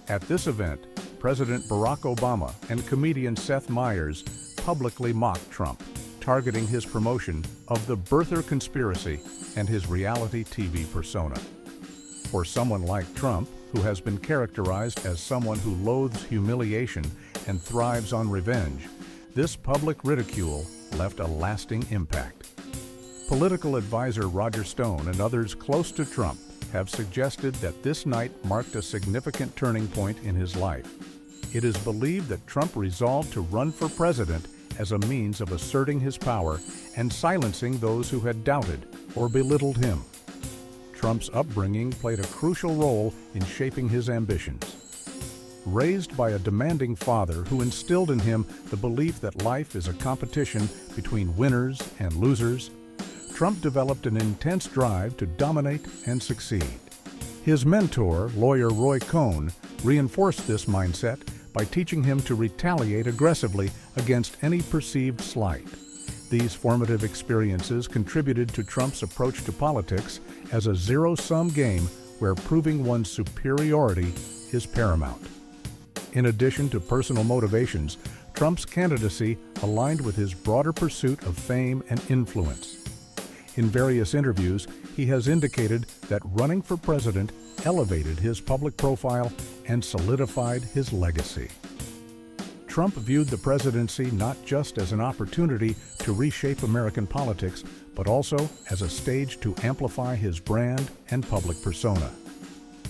At this event, President Barack Obama and comedian Seth Meyers publicly mocked Trump, targeting his promotion of the birther conspiracy and his reality TV persona. For someone like Trump, who has been characterized as someone who loathes humiliation and thrives on revenge, this public ridicule left a lasting impact. Political advisor Roger Stone and others close to Trump have suggested that this night marked a significant turning point in his life. It is believed that Trump resolved to run for president as a means of asserting his power and silencing those who had doubted or belittled him. Trump's upbringing played a crucial role in shaping his ambitions. Raised by a demanding father who instilled in him the belief that life is a competition between winners and losers, Trump developed an intense drive to dominate and succeed. His mentor, lawyer Roy Cohn, reinforced this mindset by teaching him to retaliate aggressively against any perceived slight. These formative experiences contributed to Trump's approach to politics as a zero-sum game where proving one's superiority is paramount. In addition to personal motivations, Trump's candidacy aligned with his broader pursuit of fame and influence. In various interviews, he has indicated that running for president elevated his public profile and solidified his legacy. Trump viewed the presidency not just as an opportunity to reshape American politics, but also as a stage to amplify his brand and public persona.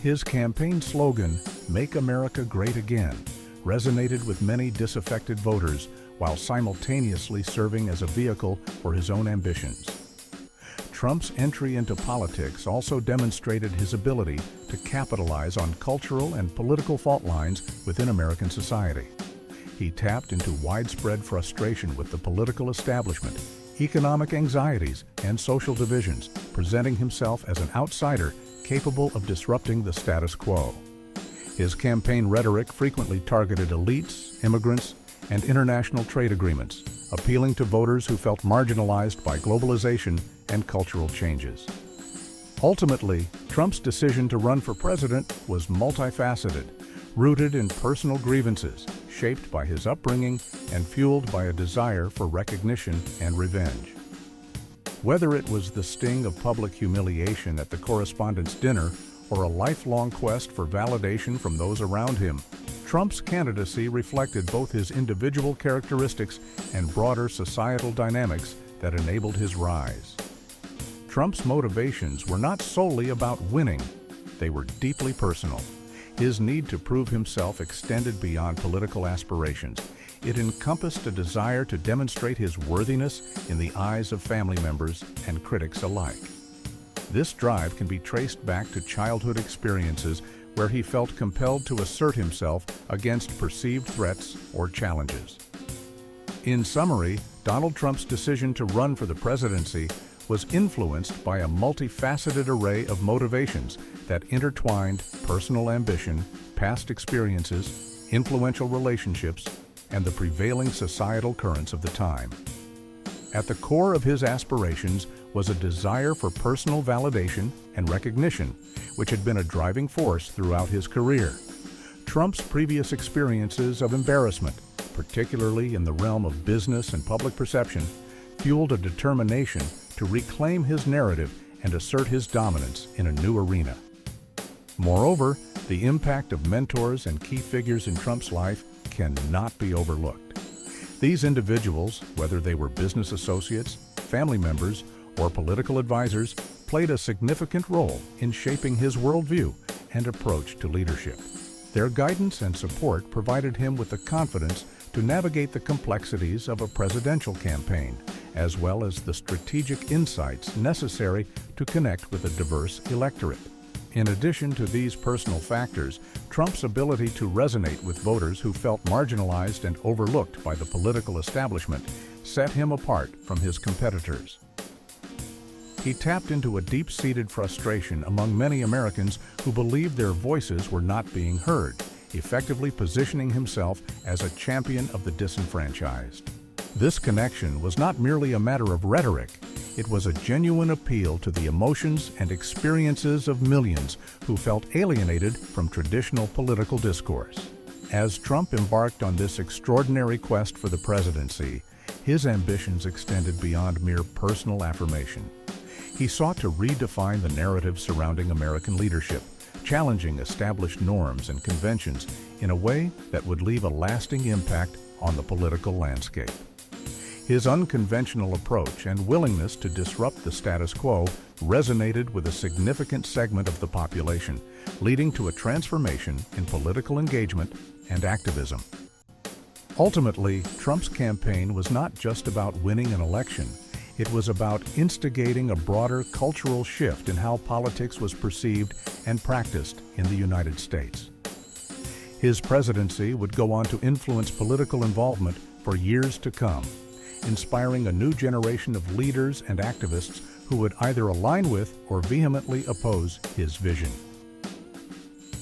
His campaign slogan, "Make America Great Again," resonated with many disaffected voters while simultaneously serving as a vehicle for his own ambitions. Trump's entry into politics also demonstrated his ability to capitalize on cultural and political fault lines within American society. He tapped into widespread frustration with the political establishment, economic anxieties, and social divisions, presenting himself as an outsider capable of disrupting the status quo. His campaign rhetoric frequently targeted elites, immigrants, and international trade agreements, appealing to voters who felt marginalized by globalization and cultural changes. Ultimately, Trump's decision to run for president was multifaceted, rooted in personal grievances, shaped by his upbringing and fueled by a desire for recognition and revenge. Whether it was the sting of public humiliation at the correspondence dinner or a lifelong quest for validation from those around him, Trump's candidacy reflected both his individual characteristics and broader societal dynamics that enabled his rise. Trump's motivations were not solely about winning, they were deeply personal. His need to prove himself extended beyond political aspirations. It encompassed a desire to demonstrate his worthiness in the eyes of family members and critics alike. This drive can be traced back to childhood experiences where he felt compelled to assert himself against perceived threats or challenges. In summary, Donald Trump's decision to run for the presidency was influenced by a multifaceted array of motivations that intertwined personal ambition, past experiences, influential relationships, and the prevailing societal currents of the time. At the core of his aspirations was a desire for personal validation and recognition, which had been a driving force throughout his career. Trump's previous experiences of embarrassment, particularly in the realm of business and public perception, fueled a determination to reclaim his narrative and assert his dominance in a new arena. Moreover, the impact of mentors and key figures in Trump's life cannot be overlooked. These individuals, whether they were business associates, family members, or political advisors, played a significant role in shaping his worldview and approach to leadership. Their guidance and support provided him with the confidence to navigate the complexities of a presidential campaign, as well as the strategic insights necessary to connect with a diverse electorate. In addition to these personal factors, Trump's ability to resonate with voters who felt marginalized and overlooked by the political establishment set him apart from his competitors. He tapped into a deep-seated frustration among many Americans who believed their voices were not being heard, effectively positioning himself as a champion of the disenfranchised. This connection was not merely a matter of rhetoric, it was a genuine appeal to the emotions and experiences of millions who felt alienated from traditional political discourse. As Trump embarked on this extraordinary quest for the presidency, his ambitions extended beyond mere personal affirmation. He sought to redefine the narrative surrounding American leadership, challenging established norms and conventions in a way that would leave a lasting impact on the political landscape. His unconventional approach and willingness to disrupt the status quo resonated with a significant segment of the population, leading to a transformation in political engagement and activism. Ultimately, Trump's campaign was not just about winning an election. It was about instigating a broader cultural shift in how politics was perceived and practiced in the United States. His presidency would go on to influence political involvement for years to come, inspiring a new generation of leaders and activists who would either align with or vehemently oppose his vision.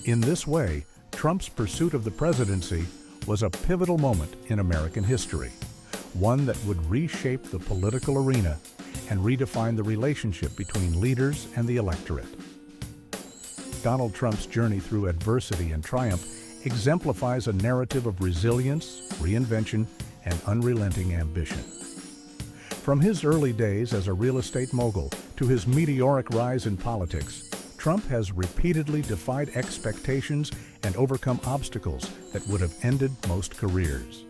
In this way, Trump's pursuit of the presidency was a pivotal moment in American history, one that would reshape the political arena and redefine the relationship between leaders and the electorate. Donald Trump's journey through adversity and triumph exemplifies a narrative of resilience, reinvention, and unrelenting ambition. From his early days as a real estate mogul to his meteoric rise in politics, Trump has repeatedly defied expectations and overcome obstacles that would have ended most careers.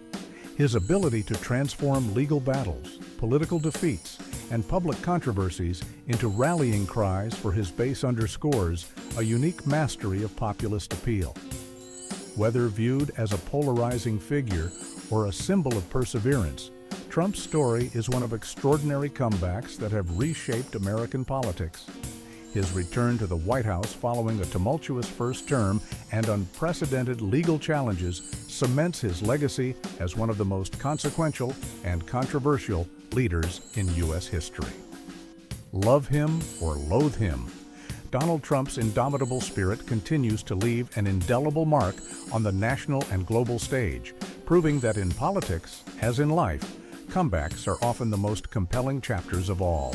His ability to transform legal battles, political defeats, and public controversies into rallying cries for his base underscores a unique mastery of populist appeal. Whether viewed as a polarizing figure or a symbol of perseverance, Trump's story is one of extraordinary comebacks that have reshaped American politics. His return to the White House following a tumultuous first term and unprecedented legal challenges cements his legacy as one of the most consequential and controversial leaders in U.S. history. Love him or loathe him, Donald Trump's indomitable spirit continues to leave an indelible mark on the national and global stage, proving that in politics, as in life, comebacks are often the most compelling chapters of all.